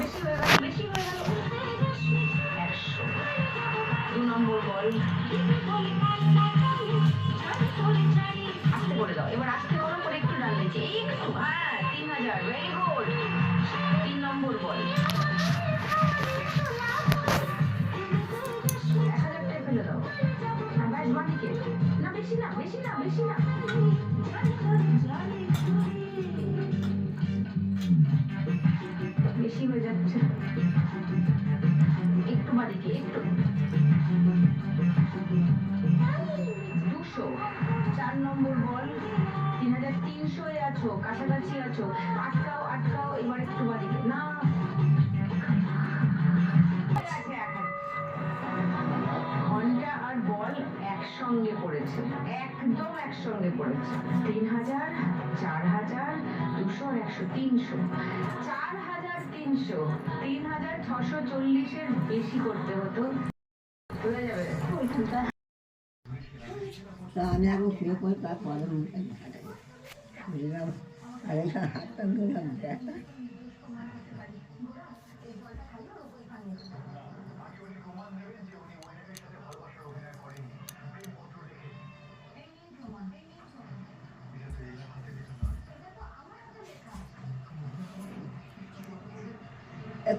বেশি হয়ে গেল 100। 2 নম্বর বল, আস্তে করে দাও, এবার আস্তে করো, করে একটু ডান দিচ্ছে একটু, হ্যাঁ 3000, ভেরি গুড। 3 নম্বর বল, 1000টাই ফেলে দাও, আর ব্যাস বাঁদিকে, না বেশি না বেশি না বেশি না, বেশি হয়ে যাচ্ছে, একটু বাঁদিকে একটু। 200। 4 নম্বর বল, 3300 এ আছো, কাছাকাছি আছো, আটকাও আটকাও, এবার একটু বাঁদিকে, না ঘন্টা আর বল একসঙ্গে পড়েছে, একদম একসঙ্গে পড়েছে। 3000, 4000, 200, 100, 300, 4300, 3640 এর বেশি করতে হতো, বোঝা যাবে ওইখানটা। আমি এখন শুয়ে পড়ি, তারপরে বুঝলাম আরেকটা হাতটা ধরলাম ব্যথা।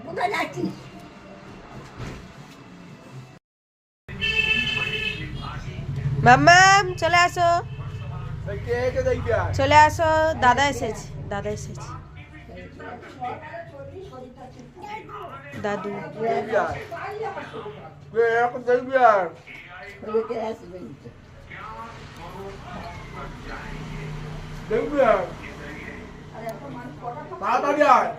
কোথায় যাচ্ছিস? মাম্মাম চলে আসো, চলে আসো, দাদা এসেছে, দাদা এসেছে, দাদু। তাড়াতাড়ি আয়।